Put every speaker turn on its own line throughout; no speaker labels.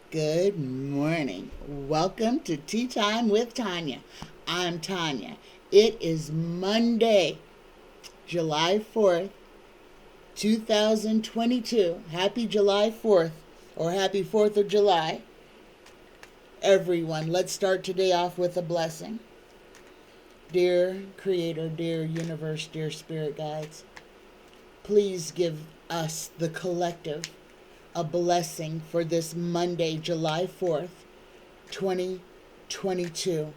Good morning. Welcome to Tea Time with Tanya. I'm Tanya. It is Monday, July 4th, 2022. Happy July 4th or happy 4th of July. Everyone, let's start today off with a blessing. Dear Creator, dear Universe, dear Spirit Guides, please give us, the collective, a blessing for this Monday, July 4th, 2022.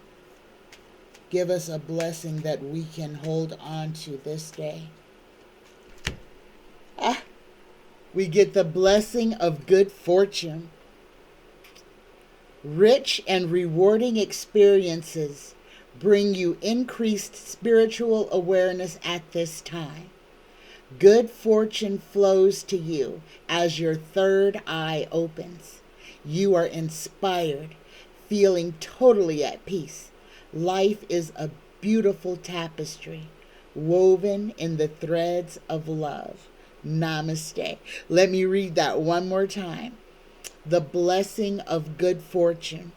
Give us a blessing that we can hold on to this day. We get the blessing of good fortune. Rich and rewarding experiences bring you increased spiritual awareness at this time. Good fortune flows to you as your third eye opens. You are inspired, feeling totally at peace. Life is a beautiful tapestry, woven in the threads of love. Namaste. Let me read that one more time. The blessing of good fortune.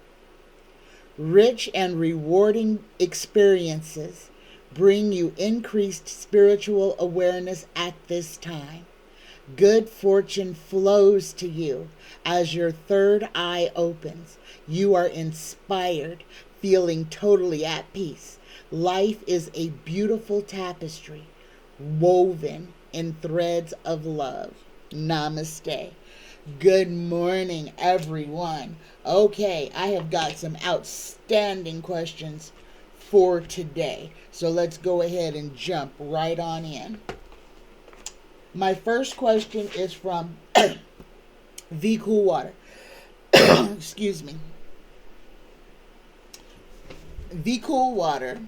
Rich and rewarding experiences bring you increased spiritual awareness at this time. Good fortune flows to you as your third eye opens. You are inspired, feeling totally at peace. Life is a beautiful tapestry, woven in threads of love. Namaste. Good morning, everyone. Okay, I have got some outstanding questions for today. So let's go ahead and jump right on in. My first question is from vcoolwater. Excuse me. vcoolwater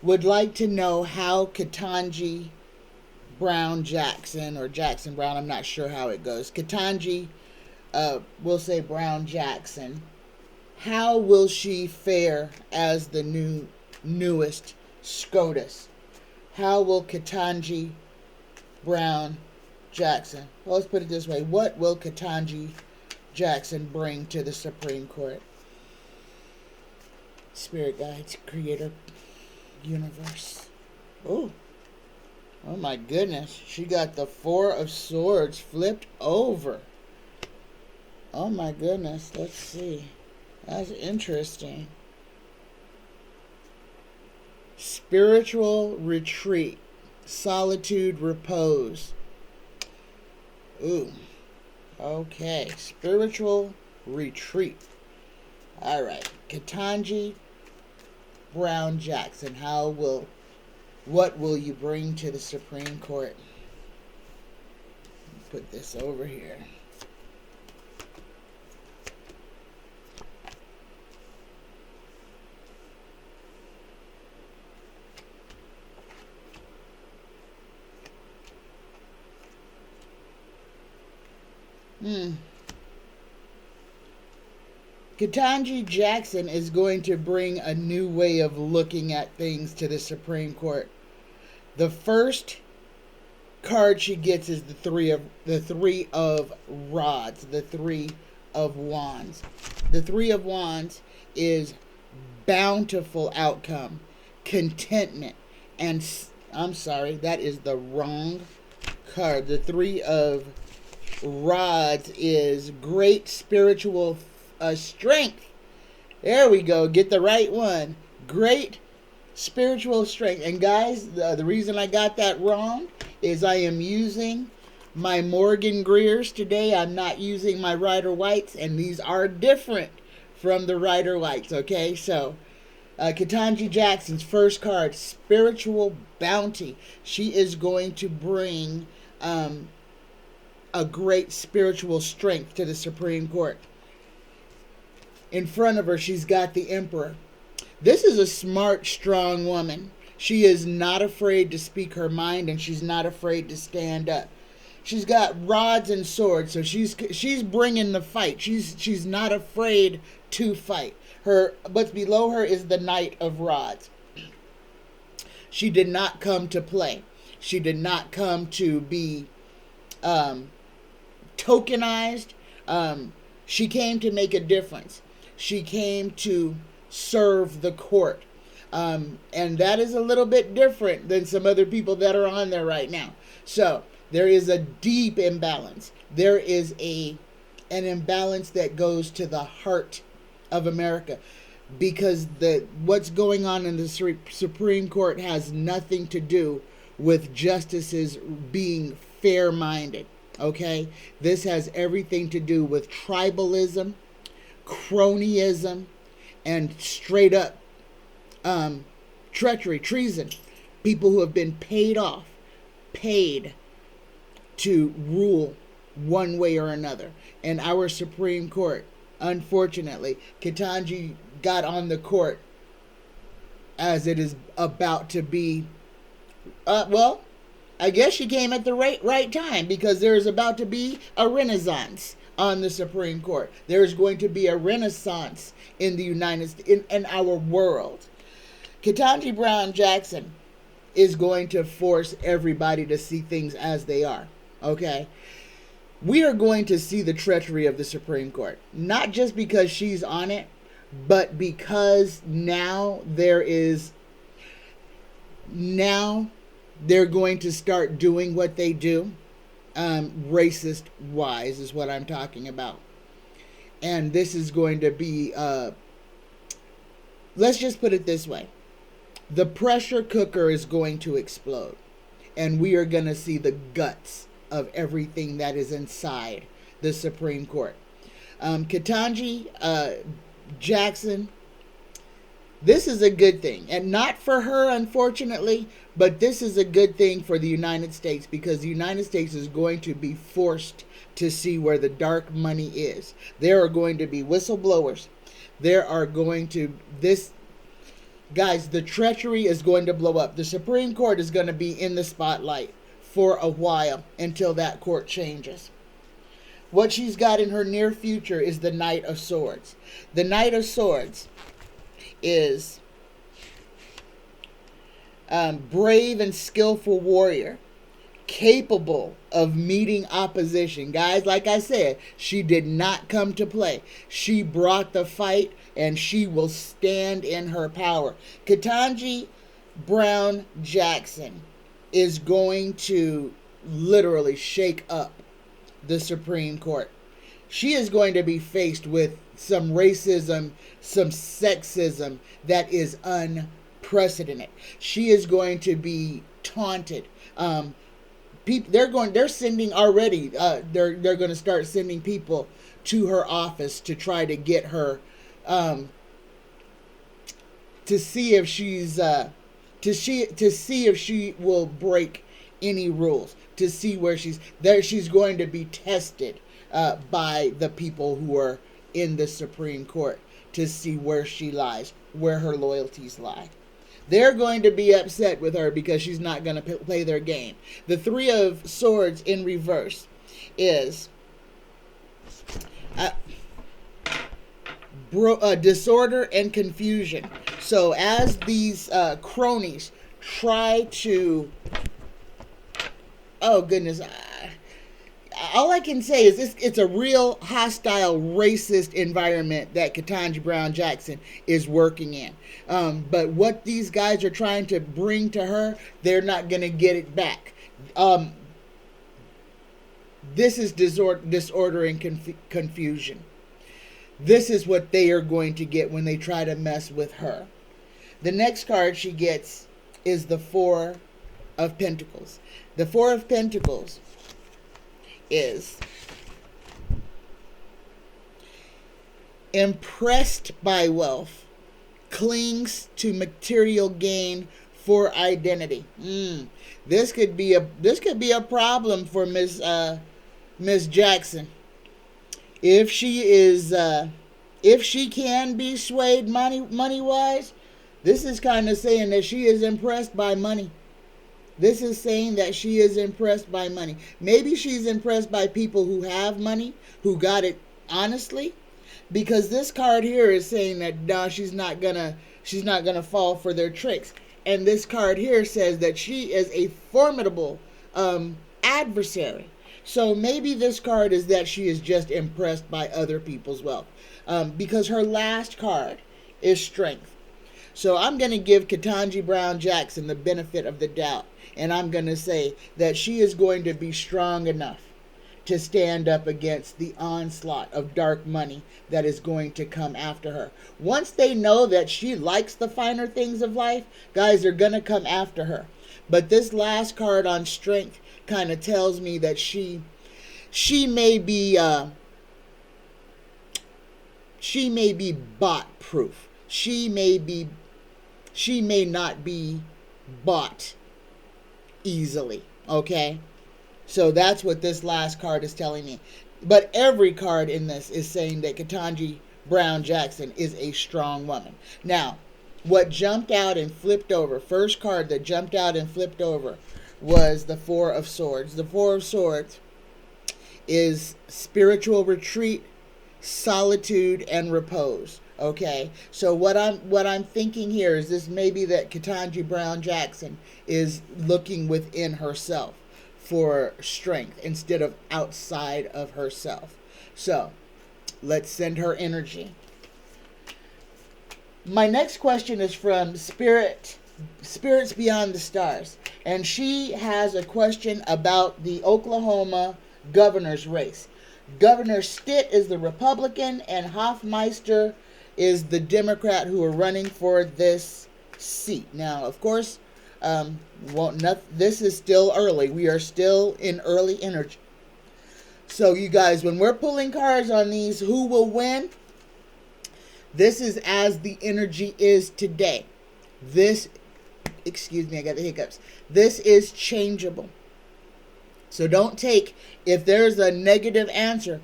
would like to know how Ketanji Brown Jackson, or Jackson Brown, I'm not sure how it goes. Ketanji, we'll say Brown Jackson. How will she fare as the newest SCOTUS? How will Ketanji Brown Jackson, well, let's put it this way, what will Ketanji Jackson bring to the Supreme Court? Spirit Guides, Creator, Universe. Oh my goodness. She got the Four of Swords flipped over. Oh my goodness. Let's see. That's interesting. Spiritual retreat. Solitude, repose. Ooh. Okay. Spiritual retreat. All right. Ketanji Brown Jackson. What will you bring to the Supreme Court? Put this over here. Ketanji Jackson is going to bring a new way of looking at things to the Supreme Court. The first card she gets is the three of rods, the Three of Wands. The Three of Wands is bountiful outcome, contentment, and I'm sorry, that is the wrong card. The Three of Rods is great spiritual strength. There we go. Get the right one. Great spiritual strength. And guys, the reason I got that wrong is I am using my Morgan Greers today. I'm not using my Rider Whites, and these are different from the Rider Whites. Okay, so Ketanji Jackson's first card, spiritual bounty. She is going to bring a great spiritual strength to the Supreme Court. In front of her, she's got the Emperor. This is a smart, strong woman. She is not afraid to speak her mind, and she's not afraid to stand up. She's got rods and swords, so she's bringing the fight. She's not afraid to fight. What's below her is the Knight of Rods. She did not come to play. She did not come to be tokenized. She came to make a difference. She came to serve the court. And that is a little bit different than some other people that are on there right now. So there is a deep imbalance. There is an imbalance that goes to the heart of America, because what's going on in the Supreme Court has nothing to do with justices being fair-minded. Okay? This has everything to do with tribalism, cronyism, and straight up treachery, treason. People who have been paid to rule one way or another. And our Supreme Court, unfortunately, Ketanji got on the court as it is about to be, well, I guess she came at the right time, because there is about to be a renaissance on the Supreme Court. There is going to be a renaissance in the United States, in our world. Ketanji Brown Jackson is going to force everybody to see things as they are. Okay? We are going to see the treachery of the Supreme Court. Not just because she's on it, but because now they're going to start doing what they do. Racist wise is what I'm talking about. And this is going to be, let's just put it this way. The pressure cooker is going to explode. And we are going to see the guts of everything that is inside the Supreme Court. Ketanji Jackson, this is a good thing. And not for her, unfortunately, but this is a good thing for the United States, because the United States is going to be forced to see where the dark money is. There are going to be whistleblowers. There are going to, guys, the treachery is going to blow up. The Supreme Court is going to be in the spotlight for a while until that court changes. What she's got in her near future is the Knight of Swords. The Knight of Swords is brave and skillful warrior, capable of meeting opposition. Guys, like I said, she did not come to play. She brought the fight, and she will stand in her power. Ketanji Brown Jackson is going to literally shake up the Supreme Court. She is going to be faced with some racism, some sexism that is unprecedented. She is going to be taunted. They're going to start sending people to her office to try to get her, to see if she's to see if she will break any rules, to see where she's there. She's going to be tested by the people who are in the Supreme Court to see where she lies, where her loyalties lie. They're going to be upset with her because she's not going to play their game. The Three of Swords in reverse is disorder and confusion. So as these cronies try to, oh goodness, all I can say is it's a real hostile, racist environment that Ketanji Brown Jackson is working in. But what these guys are trying to bring to her, they're not going to get it back. This is disorder and confusion. This is what they are going to get when they try to mess with her. The next card she gets is the Four of Pentacles. The Four of Pentacles is impressed by wealth, clings to material gain for identity. This could be a problem for Miss Jackson. If she can be swayed money wise, this is kind of saying that she is impressed by money. This is saying that she is impressed by money. Maybe she's impressed by people who have money, who got it honestly, because this card here is saying that no, she's not gonna fall for their tricks. And this card here says that she is a formidable adversary. So maybe this card is that she is just impressed by other people's wealth. Because her last card is strength. So I'm going to give Ketanji Brown Jackson the benefit of the doubt. And I'm going to say that she is going to be strong enough to stand up against the onslaught of dark money that is going to come after her. Once they know that she likes the finer things of life, guys, they're going to come after her. But this last card on strength kind of tells me that she may be bot proof. She may not be bought easily. Okay? So that's what this last card is telling me. But every card in this is saying that Ketanji Brown Jackson is a strong woman. Now, what jumped out and flipped over, first card that jumped out and flipped over was the Four of Swords. The Four of Swords is spiritual retreat, solitude, and repose. Okay, so what I'm thinking here is this maybe that Ketanji Brown Jackson is looking within herself for strength instead of outside of herself. So let's send her energy. My next question is from Spirits Beyond the Stars, and she has a question about the Oklahoma governor's race. Governor Stitt is the Republican and Hofmeister is the Democrat who are running for this seat. Now, of course, this is still early. We are still in early energy. So, you guys, when we're pulling cards on these, who will win? This is as the energy is today. Excuse me, I got the hiccups. This is changeable. So don't take, if there's a negative answer,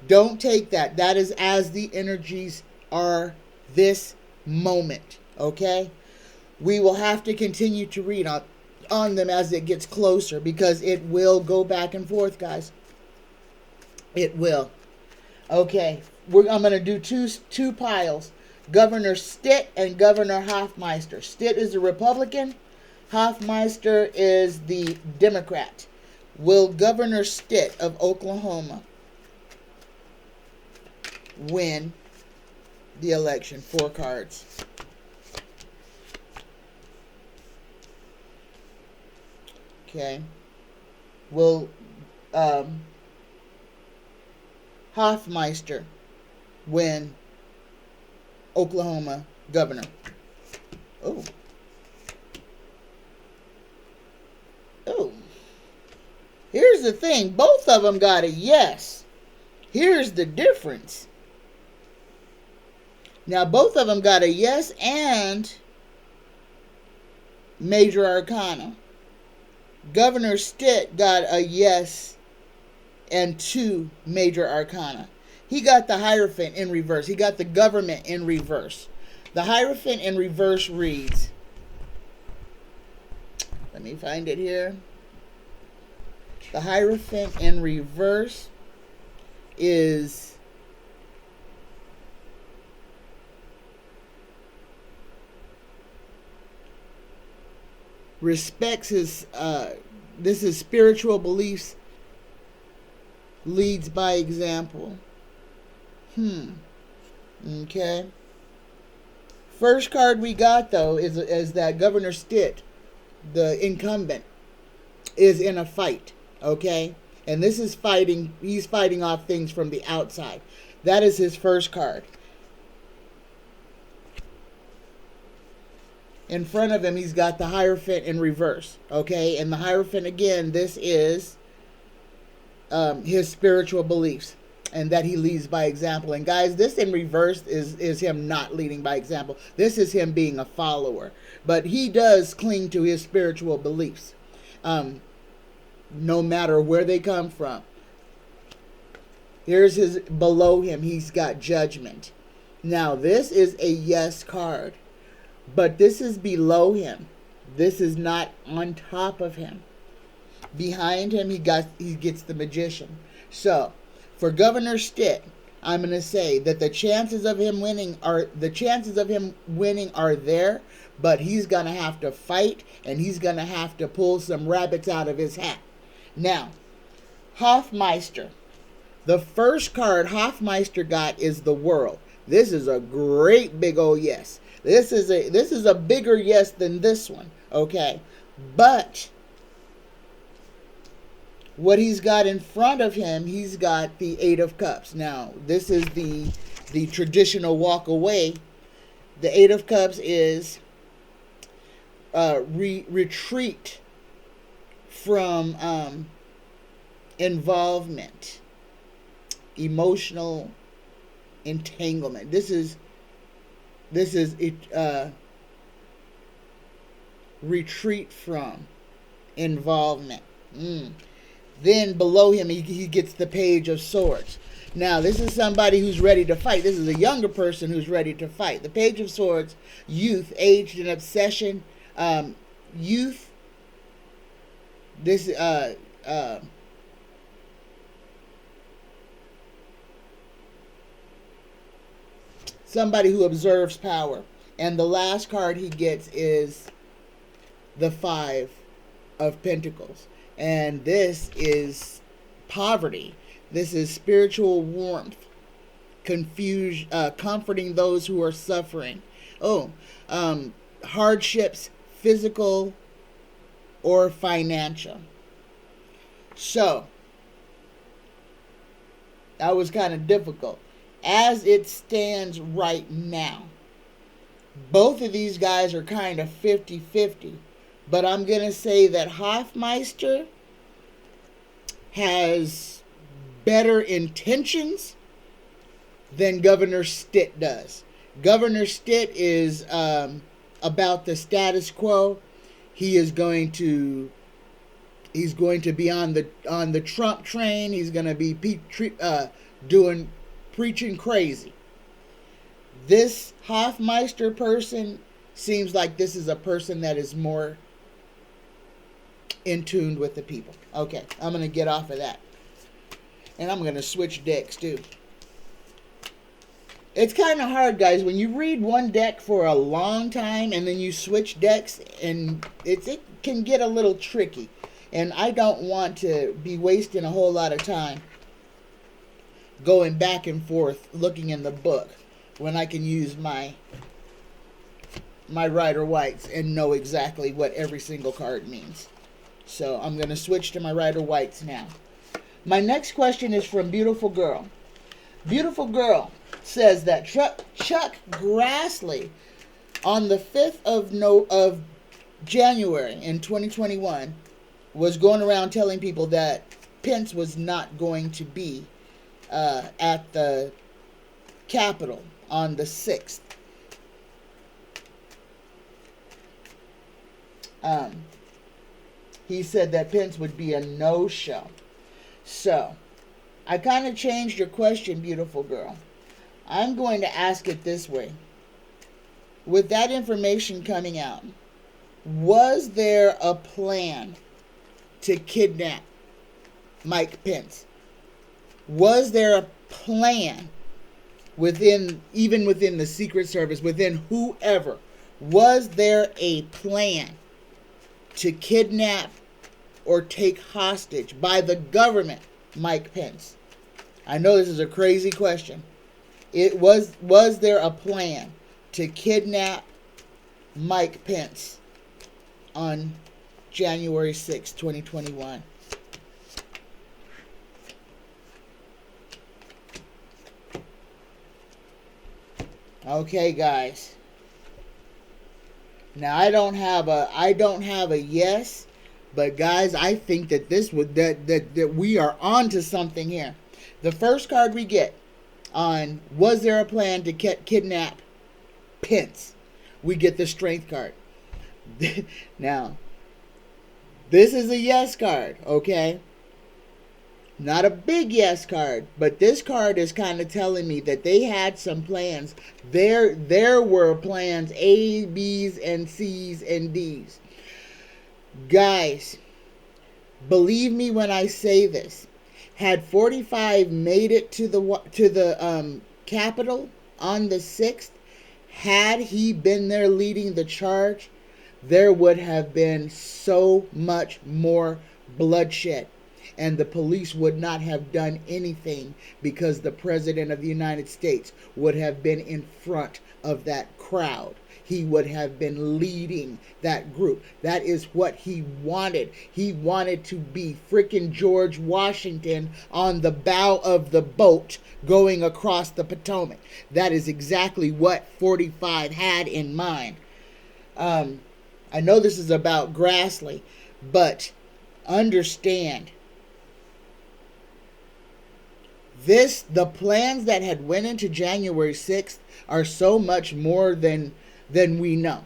don't take that. That is as the energies are this moment. Okay? We will have to continue to read on them as it gets closer because it will go back and forth, guys. It will. Okay. I'm going to do two piles. Governor Stitt and Governor Hofmeister. Stitt is the Republican. Hofmeister is the Democrat. Will Governor Stitt of Oklahoma win the election? 4 cards. Okay. Will Hofmeister win Oklahoma governor? Oh. Here's the thing. Both of them got a yes. Here's the difference. Now, both of them got a yes and major arcana. Governor Stitt got a yes and 2 major arcana. He got the Hierophant in reverse. He got the government in reverse. The Hierophant in reverse reads, let me find it here. The Hierophant in reverse is respects his, this is spiritual beliefs, leads by example. Okay. First card we got, though, is that Governor Stitt, the incumbent, is in a fight. Okay? And this is fighting, he's fighting off things from the outside. That is his first card. In front of him, he's got the Hierophant in reverse. Okay? And the Hierophant, again, this is his spiritual beliefs. And that he leads by example. And guys, this in reverse is him not leading by example. This is him being a follower. But he does cling to his spiritual beliefs. No matter where they come from. Here's his, below him, he's got Judgment. Now, this is a yes card. But this is below him. This is not on top of him. Behind him, he gets the Magician. So, for Governor Stitt, I'm going to say that the chances of him winning are there, but he's going to have to fight and he's going to have to pull some rabbits out of his hat. Now, Hofmeister. The first card Hofmeister got is the World. This is a great big old yes. This is a bigger yes than this one, okay? But what he's got in front of him, he's got the Eight of Cups. Now, this is the traditional walk away. The Eight of Cups is retreat from involvement, emotional entanglement. This is retreat from involvement. Then below him, he gets the Page of Swords. Now, this is somebody who's ready to fight. This is a younger person who's ready to fight. The Page of Swords, youth, aged in obsession, youth. This somebody who observes power. And the last card he gets is the Five of Pentacles. And this is poverty. This is spiritual warmth, comforting those who are suffering. Hardships, physical or financial. So, that was kind of difficult. As it stands right now, both of these guys are kind of 50-50. But I'm going to say that Hofmeister has better intentions than Governor Stitt does. Governor Stitt is about the status quo. He's going to be on the Trump train. He's going to be preaching crazy. This Hofmeister person seems like this is a person that is more in tune with the people. Okay, I'm going to get off of that. And I'm going to switch decks too. It's kind of hard, guys, when you read one deck for a long time and then you switch decks, and it can get a little tricky. And I don't want to be wasting a whole lot of time going back and forth looking in the book when I can use my Rider Whites and know exactly what every single card means. So I'm going to switch to my Rider Whites now. My next question is from Beautiful Girl. Beautiful Girl says that Chuck Grassley on the 5th of January in 2021 was going around telling people that Pence was not going to be at the Capitol on the 6th. He said that Pence would be a no-show. So, I kind of changed your question, Beautiful Girl. I'm going to ask it this way. With that information coming out, was there a plan to kidnap Mike Pence? Was there a plan within the Secret Service, within whoever? Was there a plan to kidnap or take hostage by the government Mike Pence? I know this is a crazy question. Was there a plan to kidnap Mike Pence on January 6, 2021? Okay, guys. Now I don't have a yes, but guys, I think that that we are on to something here. The first card we get on was there a plan to kidnap Pence? We get the Strength card. Now, this is a yes card, okay? Not a big yes card, but this card is kind of telling me that they had some plans. There were plans A, B's, and C's, and D's. Guys, believe me when I say this. Had 45 made it to the Capitol on the 6th, had he been there leading the charge, there would have been so much more bloodshed. and the police would not have done anything because the President of the United States would have been in front of that crowd. He would have been leading that group. That is what he wanted. He wanted to be freaking George Washington on the bow of the boat going across the Potomac. That is exactly what 45 had in mind. I know this is about Grassley, but understand this, the plans that had went into January 6th are so much more than we know.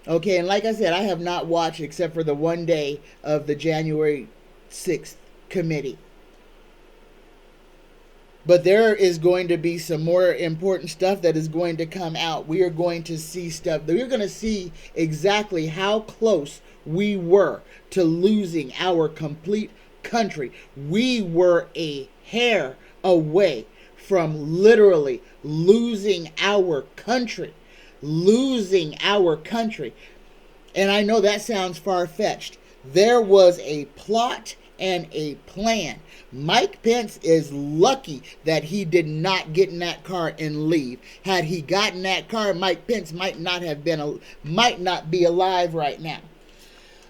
Okay, and like I said, I have not watched except for the one day of the January 6th committee. But there is going to be some more important stuff that is going to come out. We are going to see stuff. We're going to see exactly how close we were to losing our complete country. We were a hair away from literally losing our country. Losing our country. And I know that sounds far-fetched. There was a plot and a plan. Mike Pence is lucky that he did not get in that car and leave. Had he gotten that car, Mike Pence might not be alive right now.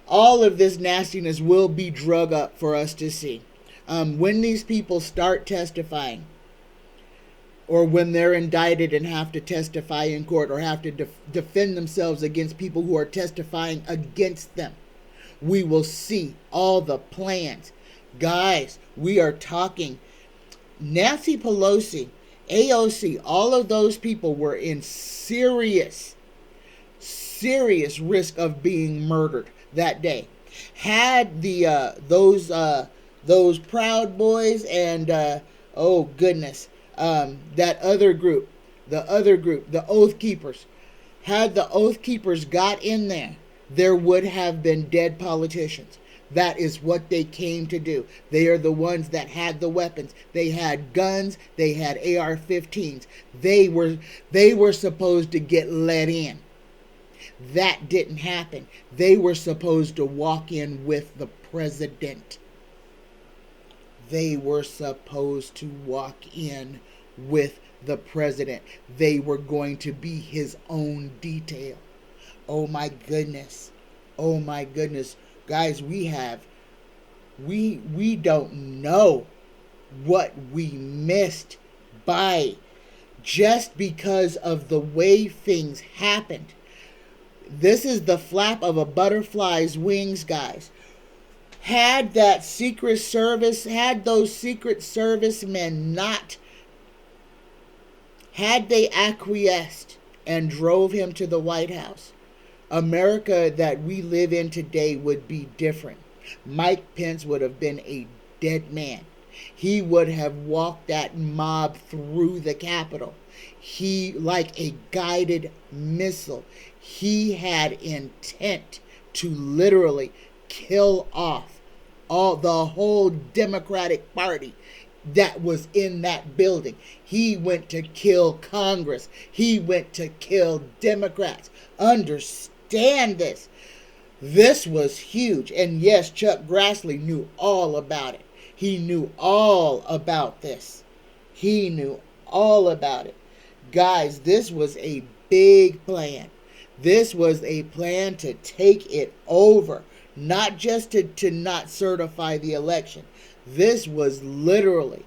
All of this nastiness will be drug up for us to see. When these people start testifying, or when they're indicted and have to testify in court, or have to defend themselves against people who are testifying against them, we will see all the plans. Guys, we are talking Nancy Pelosi, AOC, all of those people were in serious risk of being murdered that day. Had those Proud Boys and oh goodness, that other group, the Oath Keepers, had the Oath Keepers got in there would have been dead politicians. That is what they came to do. They are the ones that had the weapons. They had guns. They had AR-15s. They were supposed to get let in. That didn't happen. They were supposed to walk in with the president. They were supposed to walk in with the president. They were going to be his own detail. Oh my goodness. Oh my goodness. Guys, we don't know what we missed by just because of the way things happened. This is the flap of a butterfly's wings, guys. Had those Secret Service men not, had they acquiesced and drove him to the White House, America that we live in today would be different. Mike Pence would have been a dead man. He would have walked that mob through the Capitol. He, like a guided missile, he had intent to literally kill off the whole Democratic Party that was in that building. He went to kill Congress. He went to kill Democrats. Understand this. This was huge. And yes, Chuck Grassley knew all about it. He knew all about this. He knew all about it. Guys, this was a big plan. This was a plan to take it over. Not just to not certify the election. This was literally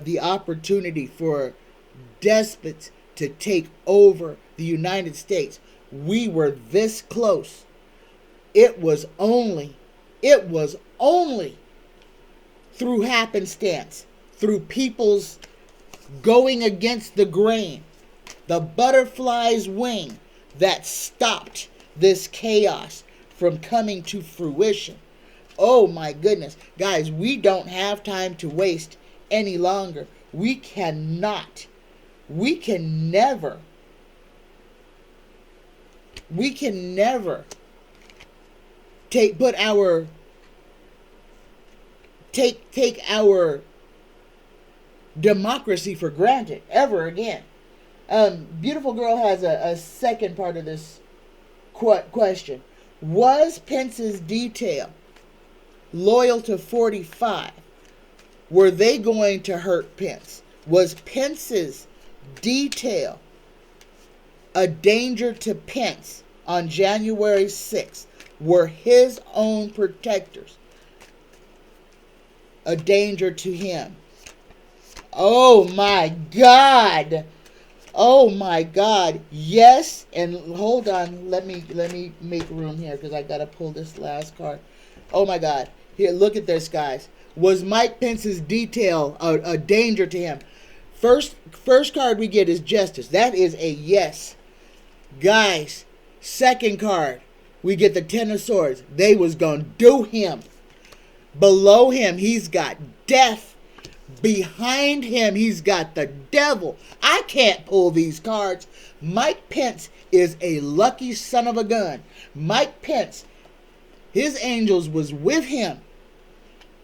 the opportunity for despots to take over the United States. We were this close. It was only through happenstance, through people's going against the grain, the butterfly's wing, that stopped this chaos from coming to fruition. Oh my goodness. Guys, we don't have time to waste any longer. We can never take our democracy for granted ever again. Beautiful Girl has a second part of this question. Was Pence's detail loyal to 45 Were they going to hurt Pence? Was Pence's detail a danger to Pence on January 6th? Were his own protectors a danger to him? Oh my God. Oh my God. Yes. And hold on. Let me make room here because I got to pull this last card. Oh my God. Here, look at this, guys. Was Mike Pence's detail a danger to him? First card we get is Justice. That is a yes. Guys, second card, we get the Ten of Swords. They was going to do him. Below him, he's got death. Behind him, he's got the devil. I can't pull these cards. Mike Pence is a lucky son of a gun. Mike Pence, his angels was with him.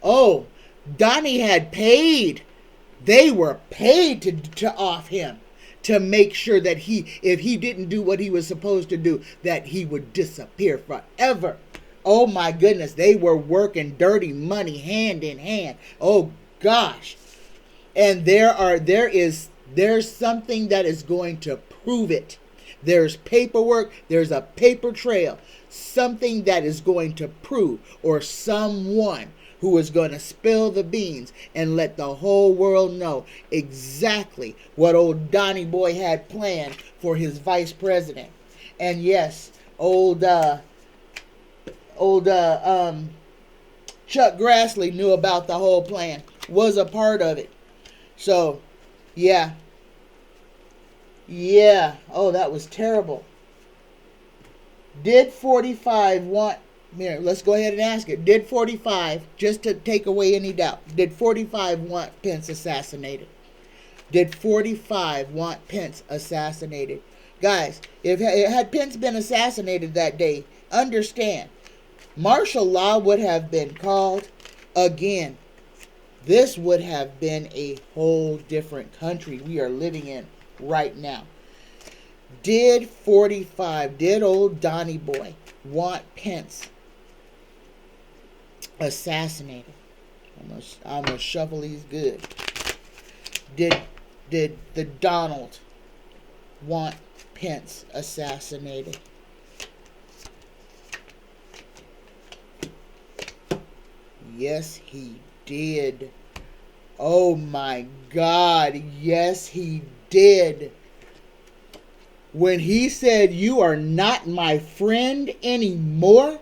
Oh, Donnie had paid. They were paid to off him, to make sure that if he didn't do what he was supposed to do, that he would disappear forever. Oh my goodness, they were working dirty money hand in hand. Oh gosh. And there's something that is going to prove it. There's paperwork, there's a paper trail, something that is going to prove, or someone who is going to spill the beans and let the whole world know exactly what old Donnie boy had planned for his vice president. And yes, old Chuck Grassley knew about the whole plan, was a part of it. So, yeah. Oh, that was terrible. Did 45 want... Here, let's go ahead and ask it. Did 45, just to take away any doubt, did 45 want Pence assassinated? Did 45 want Pence assassinated? Guys, if had Pence been assassinated that day, understand, martial law would have been called again. This would have been a whole different country we are living in right now. Did 45, did old Donnie boy want Pence assassinated? I'm gonna shuffle these good. Did the Donald want Pence assassinated? Yes, he did. Oh my God, yes he did. When he said, "You are not my friend anymore,"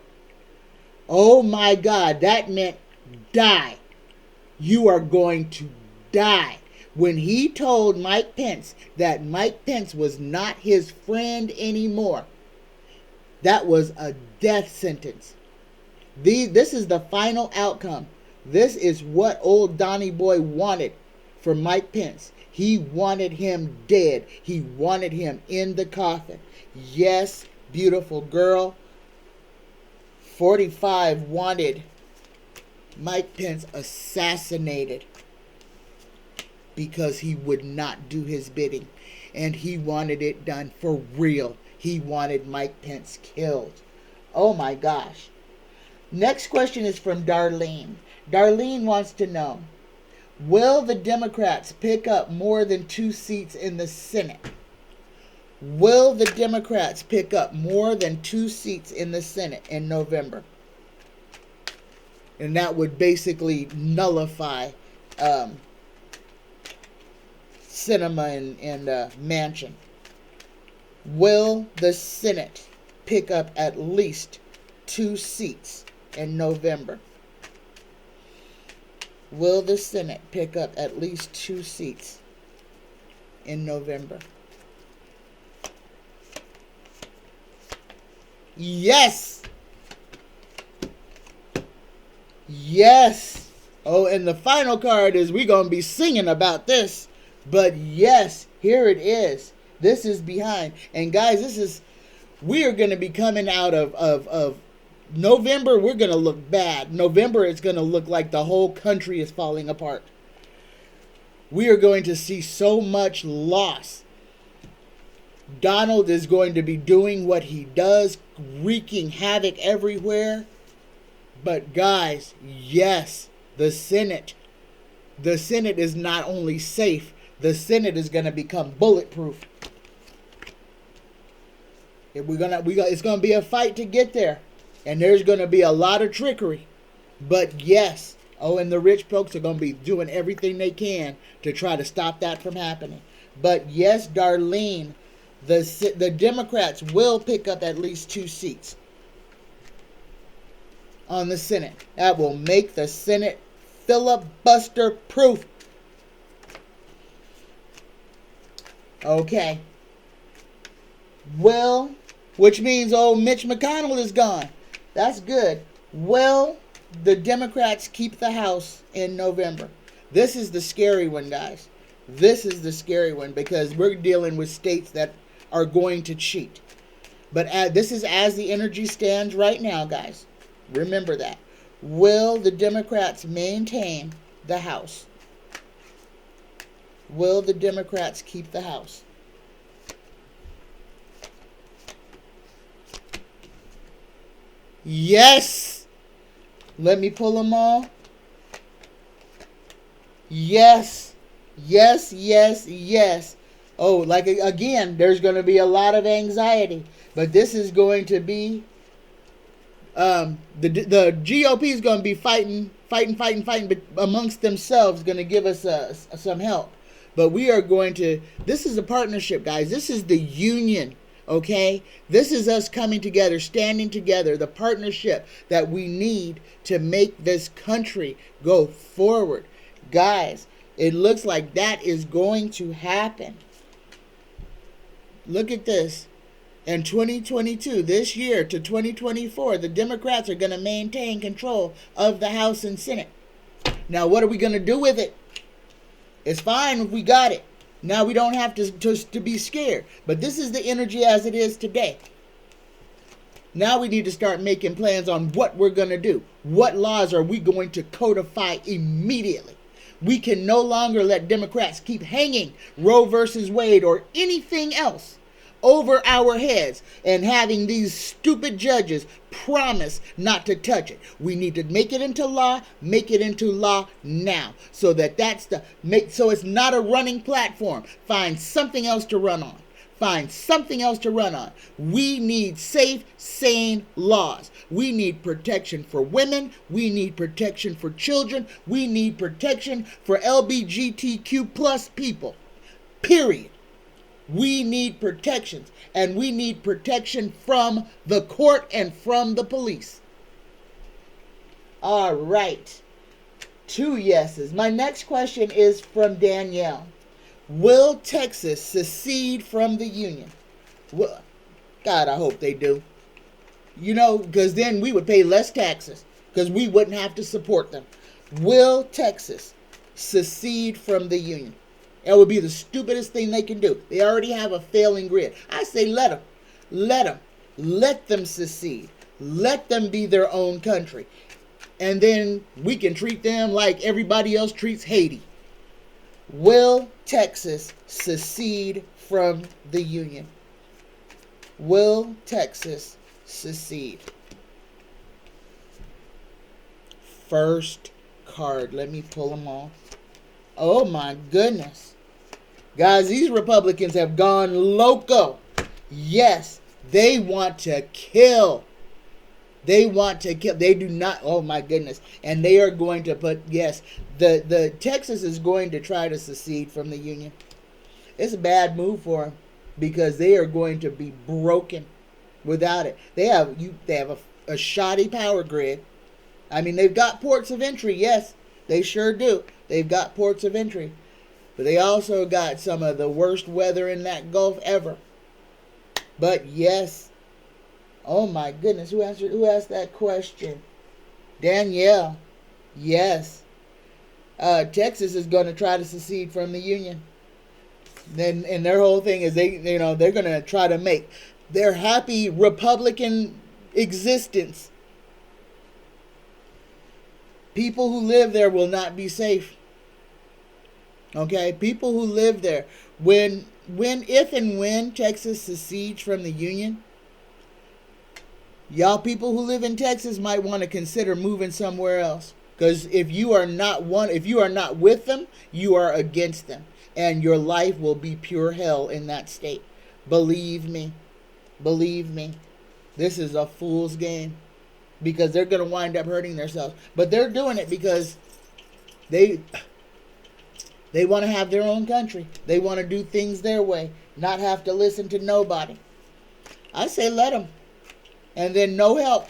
oh my God, that meant die. You are going to die. When he told Mike Pence that Mike Pence was not his friend anymore, that was a death sentence. This is the final outcome. This is what old Donnie boy wanted for Mike Pence. He wanted him dead. He wanted him in the coffin. Yes, beautiful girl. 45 wanted Mike Pence assassinated because he would not do his bidding. And he wanted it done for real. He wanted Mike Pence killed. Oh my gosh. Next question is from Darlene. Darlene wants to know, will the Democrats pick up more than 2 seats in the Senate? Will the Democrats pick up more than 2 seats in the Senate in November? And that would basically nullify Sinema and Manchin. Will the Senate pick up at least 2 seats in November? Will the Senate pick up at least 2 seats in November? Yes! Yes! Oh, and the final card is we're going to be singing about this. But yes, here it is. This is behind. And guys, we are going to be coming out of November. We're going to look bad. November, it's going to look like the whole country is falling apart. We are going to see so much loss. Donald is going to be doing what he does, wreaking havoc everywhere. But guys, yes, the Senate the Senate is not only safe, the Senate is going to become bulletproof. It's going to be a fight to get there. And there's going to be a lot of trickery. But yes, and the rich folks are going to be doing everything they can to try to stop that from happening. But yes, Darlene, the Democrats will pick up at least 2 seats on the Senate. That will make the Senate filibuster proof. Okay. Well, which means Mitch McConnell is gone. That's good. Will the Democrats keep the House in November? This is the scary one, guys. This is the scary one because we're dealing with states that are going to cheat. But this is as the energy stands right now, guys. Remember that. Will the Democrats maintain the House? Will the Democrats keep the House? Yes. Let me pull them all. Yes. Yes, yes, yes. Oh, like again, there's going to be a lot of anxiety. But this is going to be the GOP is going to be fighting, but amongst themselves, going to give us some help. But we are going to, this is a partnership, guys. This is the union, okay? This is us coming together, standing together, the partnership that we need to make this country go forward. Guys, it looks like that is going to happen. Look at this. In 2022, this year to 2024, the Democrats are going to maintain control of the House and Senate. Now, what are we going to do with it? It's fine if we got it. Now we don't have to be scared. But this is the energy as it is today. Now we need to start making plans on what we're going to do. What laws are we going to codify immediately? We can no longer let Democrats keep hanging Roe versus Wade or anything else over our heads and having these stupid judges promise not to touch it. We need to make it into law now, so so it's not a running platform. Find something else to run on. We need safe, sane laws. We need protection for women. We need protection for children. We need protection for LGBTQ plus people. Period. We need protections, and we need protection from the court and from the police. All right. 2 yeses. My next question is from Danielle. Will Texas secede from the Union? Well, God, I hope they do. Because then we would pay less taxes, because we wouldn't have to support them. Will Texas secede from the Union? That would be the stupidest thing they can do. They already have a failing grid. I say let them. Let them secede. Let them be their own country. And then we can treat them like everybody else treats Haiti. Will Texas secede from the Union? Will Texas secede? First card. Let me pull them all. Oh my goodness. Guys, these Republicans have gone loco. Yes, they want to kill. They do not, oh my goodness. And they are going to put, yes, the Texas is going to try to secede from the Union. It's a bad move for them because they are going to be broken without it. They have a shoddy power grid. I mean, they've got ports of entry, yes, they sure do. They've got ports of entry. But they also got some of the worst weather in that Gulf ever. But yes. Oh my goodness. Who asked that question? Danielle. Yes. Texas is going to try to secede from the Union. And their whole thing is they're going to try to make their happy Republican existence. People who live there will not be safe. Okay, people who live there, if and when Texas secedes from the Union, y'all people who live in Texas might want to consider moving somewhere else. Because if you are not with them, you are against them. And your life will be pure hell in that state. Believe me. Believe me. This is a fool's game. Because they're going to wind up hurting themselves. But they're doing it because they want to have their own country. They want to do things their way. Not have to listen to nobody. I say let them. And then no help.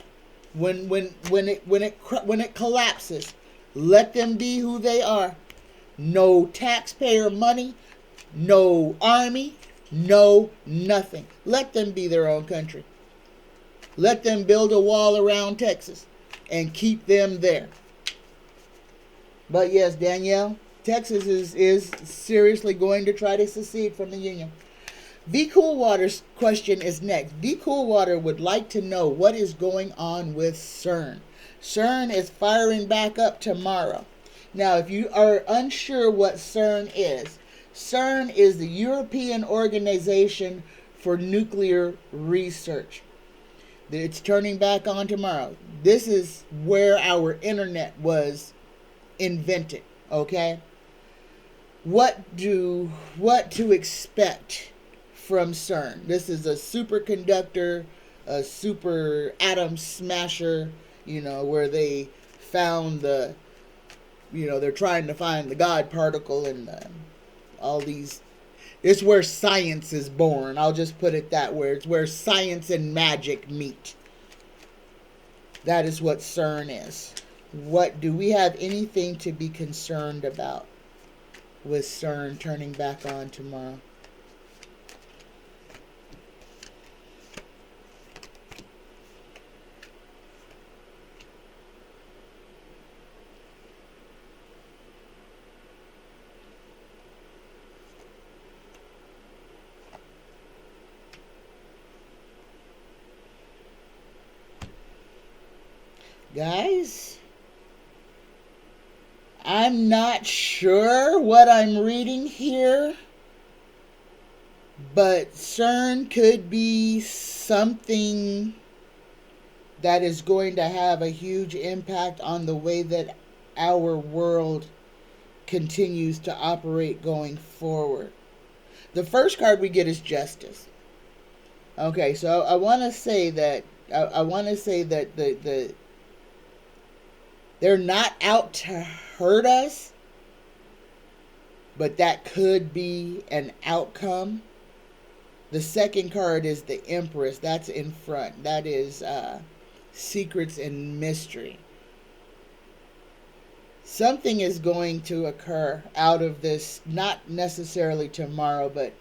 When it collapses, let them be who they are. No taxpayer money, no army, no nothing. Let them be their own country. Let them build a wall around Texas and keep them there. But yes, Danielle, Texas is seriously going to try to secede from the Union. vcoolwater's question is next. vcoolwater would like to know what is going on with CERN. CERN is firing back up tomorrow. Now, if you are unsure what CERN is the European Organization for Nuclear Research. It's turning back on tomorrow. This is where our internet was invented, okay? What to expect from CERN. This is a superconductor, a super atom smasher, where they found they're trying to find the God particle and all these. It's where science is born. I'll just put it that way. It's where science and magic meet. That is what CERN is. What do we have anything to be concerned about with CERN turning back on tomorrow? Guys, I'm not sure what I'm reading here, but CERN could be something that is going to have a huge impact on the way that our world continues to operate going forward. The first card we get is Justice. Okay, so I want to say that they're not out to hurt us, but that could be an outcome. The second card is the Empress. That's in front. That is secrets and mystery. Something is going to occur out of this, not necessarily tomorrow, but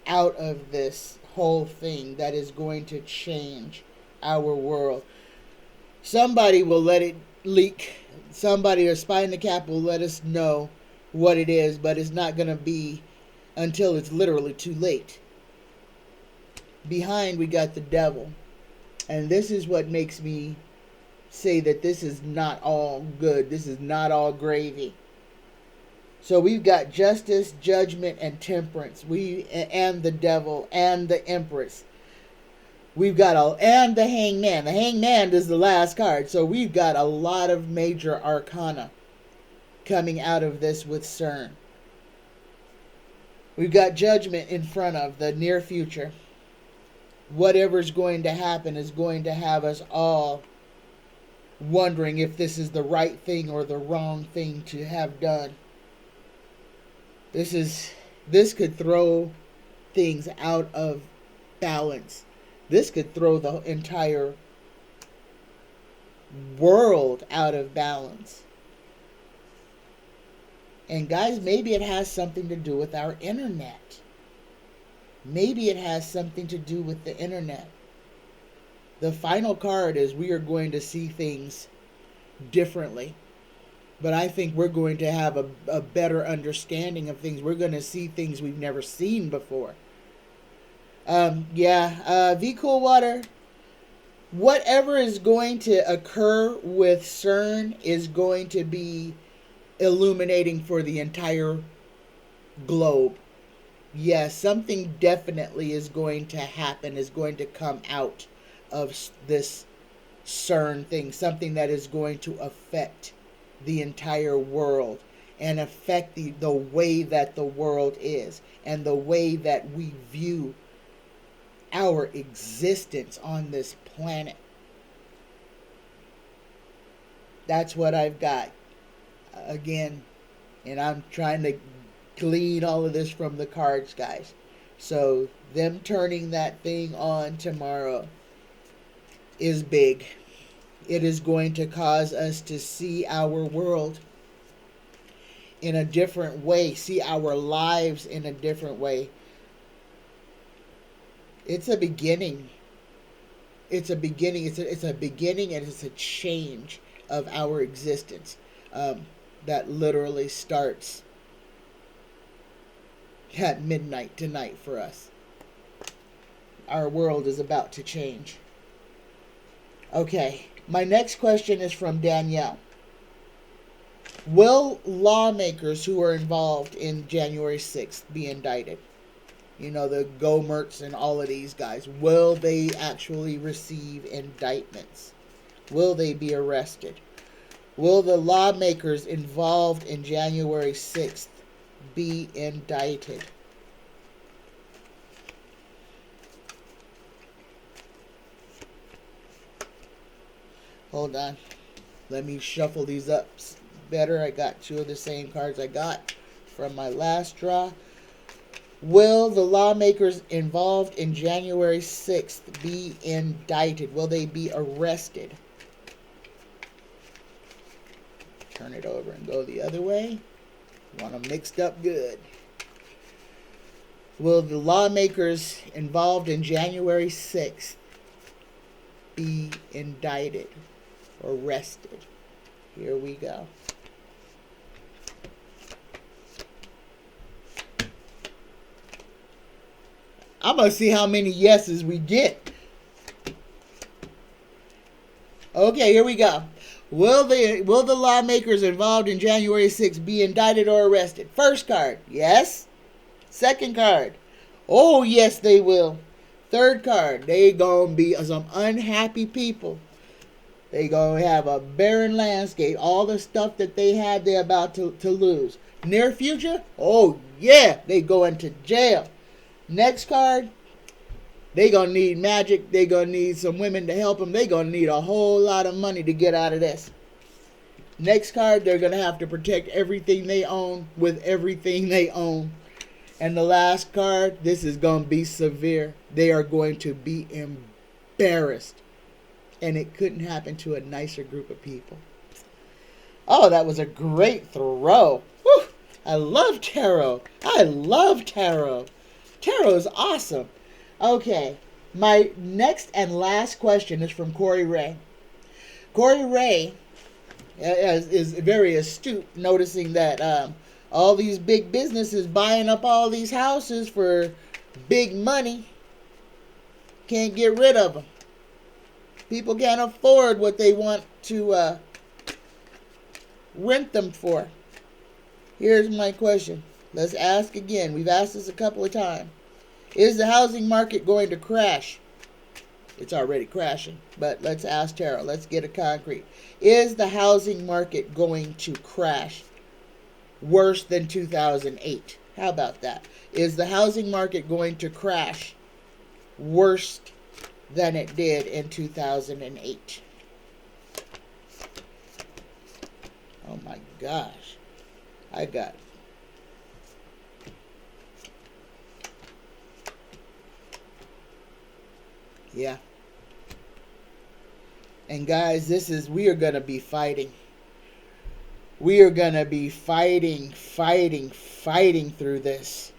out of this whole thing that is going to change our world. Somebody will let it leak. Somebody or spy in the cap will let us know what it is, but it's not going to be until it's literally too late. Behind we got the Devil, and this is what makes me say that this is not all good. This is not all gravy. So we've got Justice, Judgment, and Temperance. And the Devil and the Empress. We've got and the Hangman. The Hangman is the last card. So we've got a lot of major arcana coming out of this with CERN. We've got Judgment in front of the near future. Whatever's going to happen is going to have us all wondering if this is the right thing or the wrong thing to have done. This could throw things out of balance. This could throw the entire world out of balance. And guys, maybe it has something to do with our internet. Maybe it has something to do with the internet. The final card is we are going to see things differently. But I think we're going to have a better understanding of things. We're going to see things we've never seen before. vcoolwater, whatever is going to occur with CERN is going to be illuminating for the entire globe. Yes, something definitely is going to happen, is going to come out of this CERN thing. Something that is going to affect the entire world and affect the way that the world is and the way that we view our existence on this planet. That's what I've got. Again, and I'm trying to glean all of this from the cards, guys. So them turning that thing on tomorrow is big. It is going to cause us to see our world in a different way, see our lives in a different way. It's a beginning. It's a beginning. It's a beginning, and it's a change of our existence that literally starts at midnight tonight for us. Our world is about to change. Okay, my next question is from Danielle. Will lawmakers who are involved in January 6th be indicted? You know, the Gomerts and all of these guys. Will they actually receive indictments? Will they be arrested? Will the lawmakers involved in January 6th be indicted? Hold on. Let me shuffle these up better. I got two of the same cards I got from my last draw. Will the lawmakers involved in January 6th be indicted? Will they be arrested? Turn it over and go the other way. Want them mixed up good. Will the lawmakers involved in January 6th be indicted? Arrested? Here we go. I'm going to see how many yeses we get. Okay, here we go. Will the lawmakers involved in January 6th be indicted or arrested? First card, yes. Second card, oh yes they will. Third card, they gonna be some unhappy people. They gonna have a barren landscape. All the stuff that they had, they're about to lose. Near future, oh yeah, they go into jail. Next card, they gonna need magic. They gonna need some women to help them. They gonna need a whole lot of money to get out of this. Next card, they're gonna have to protect everything they own with everything they own. And the last card, this is gonna be severe. They are going to be embarrassed. And it couldn't happen to a nicer group of people. Oh, that was a great throw. Whew. I love tarot. I love tarot. Tarot is awesome. Okay, my next and last question is from Cory Ray. Cory Ray is very astute, noticing that all these big businesses buying up all these houses for big money can't get rid of them. People can't afford what they want to rent them for. Here's my question. Let's ask again. We've asked this a couple of times. Is the housing market going to crash? It's already crashing, but let's ask tarot. Let's get it concrete. Is the housing market going to crash worse than 2008? How about that? Is the housing market going to crash worse than it did in 2008? Oh my gosh. I got yeah. And guys, we are going to be fighting. We are going to be fighting through this.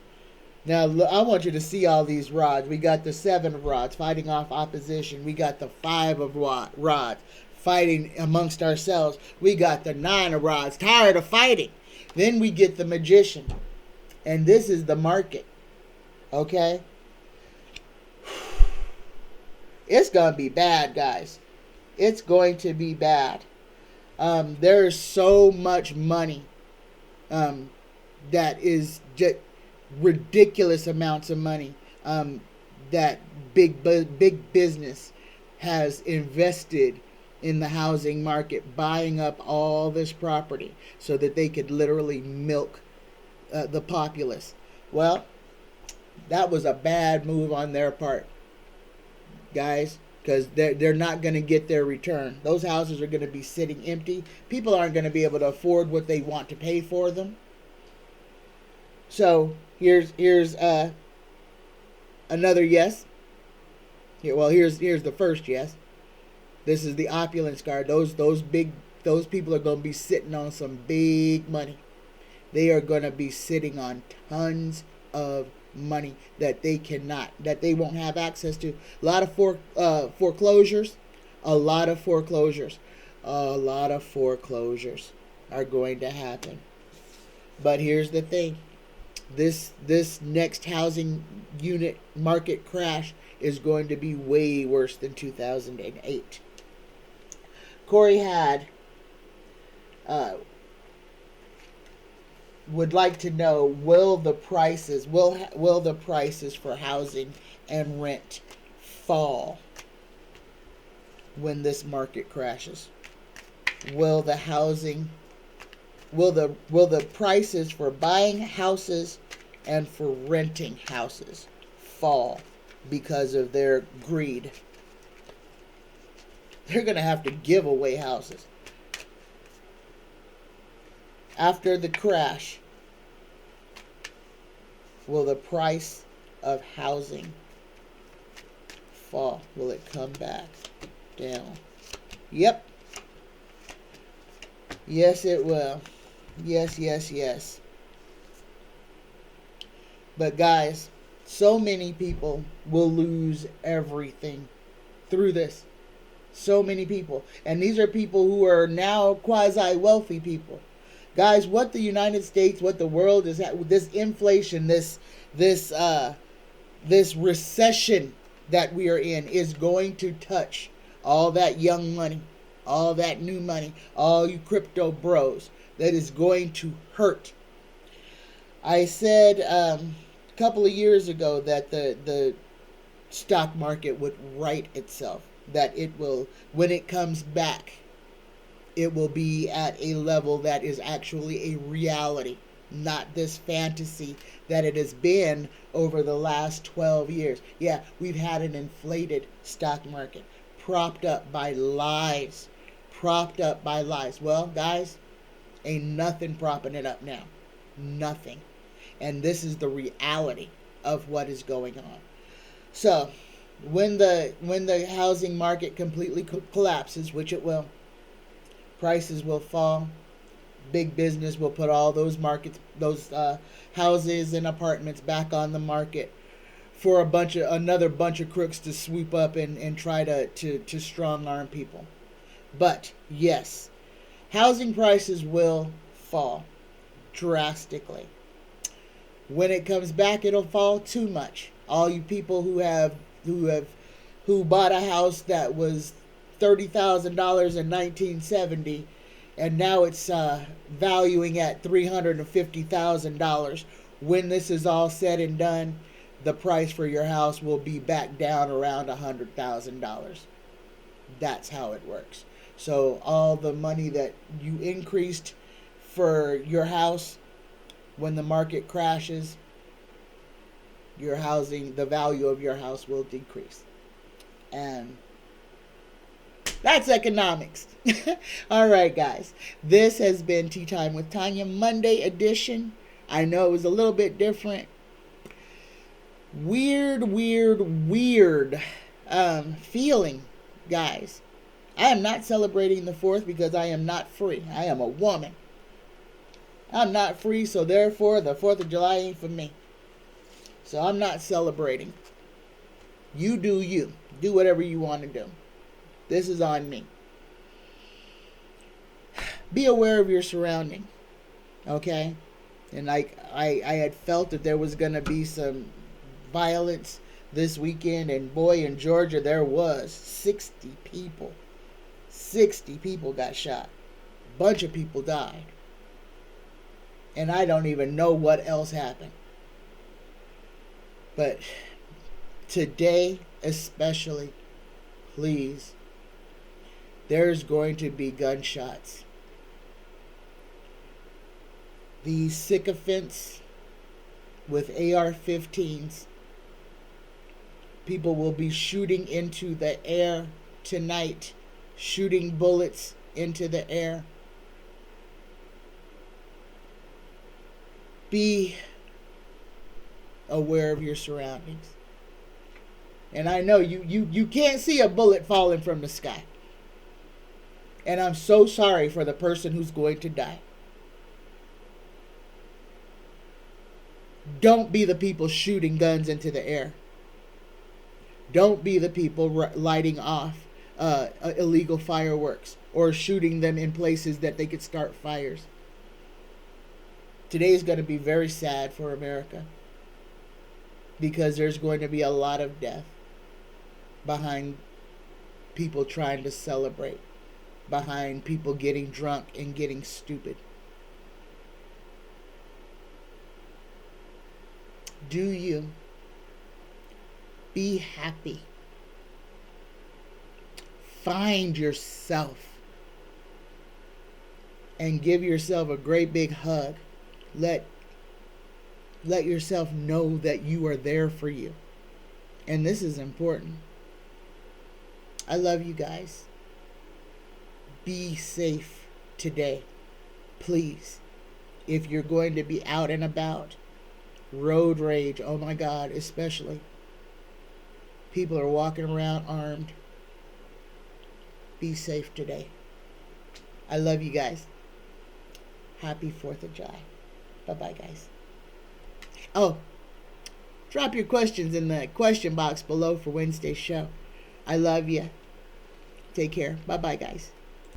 Now, I want you to see all these rods. We got the 7 of rods, fighting off opposition. We got the 5 of rods, fighting amongst ourselves. We got the 9 of rods, tired of fighting. Then we get the magician. And this is the market. Okay? It's going to be bad, guys. It's going to be bad. There's so much money that is just ridiculous amounts of money that big business has invested in the housing market, buying up all this property so that they could literally milk the populace. Well, that was a bad move on their part, guys, because they're not going to get their return. Those houses are going to be sitting empty. People aren't going to be able to afford what they want to pay for them. So here's another yes. Here's the first yes. This is the opulence card. Those people are going to be sitting on some big money. They are going to be sitting on tons of money that they won't have access to. A lot of foreclosures. A lot of foreclosures are going to happen. But here's the thing. This next housing unit market crash is going to be way worse than 2008. Cory had would like to know, will the prices for housing and rent fall when this market crashes? Will the prices for buying houses and for renting houses fall because of their greed? They're going to have to give away houses. After the crash, will the price of housing fall? Will it come back down? Yep. Yes, it will. Yes. But guys, so many people will lose everything through this. So many people. And these are people who are now quasi-wealthy people. Guys, what the United States, what the world is at, this inflation, this recession that we are in is going to touch all that young money, all that new money, all you crypto bros. That is going to hurt. I said a couple of years ago that the stock market would right itself. That it will, when it comes back, it will be at a level that is actually a reality, not this fantasy that it has been over the last 12 years. Yeah, we've had an inflated stock market, propped up by lies. Well, guys, ain't nothing propping it up now. Nothing. And this is the reality of what is going on. So, when the housing market completely collapses, which it will, prices will fall. Big business will put all those houses and apartments back on the market for another bunch of crooks to swoop up and try to strong arm people. But yes, housing prices will fall drastically. When it comes back, it'll fall too much. All you people who bought a house that was $30,000 in 1970, and now it's valuing at $350,000. When this is all said and done, the price for your house will be back down around $100,000. That's how it works. So all the money that you increased for your house, when the market crashes, the value of your house will decrease. And that's economics. All right, guys. This has been Tea Time with Tanya, Monday edition. I know it was a little bit different. Weird feeling, guys. I am not celebrating the 4th because I am not free. I am a woman. I'm not free, so therefore the 4th of July ain't for me. So I'm not celebrating. You do you. Do whatever you want to do. This is on me. Be aware of your surrounding. Okay? And like I had felt that there was going to be some violence this weekend, and boy, in Georgia there was 60 people. 60 people got shot. Bunch of people died. And I don't even know what else happened. But today especially, please there's going to be gunshots. These sycophants with AR-15s, people will be shooting into the air tonight, shooting bullets into the air. Be aware of your surroundings. And I know you can't see a bullet falling from the sky. And I'm so sorry for the person who's going to die. Don't be the people shooting guns into the air. Don't be the people lighting off illegal fireworks or shooting them in places that they could start fires. Today is going to be very sad for America because there's going to be a lot of death behind people trying to celebrate, behind people getting drunk and getting stupid. Do you be happy? Find yourself and give yourself a great big hug. Let yourself know that you are there for you. And this is important. I love you guys. Be safe today. Please. If you're going to be out and about, road rage, oh my God, especially. People are walking around armed. Be safe today. I love you guys. Happy 4th of July. Bye-bye, guys. Oh, drop your questions in the question box below for Wednesday's show. I love you. Take care. Bye-bye, guys.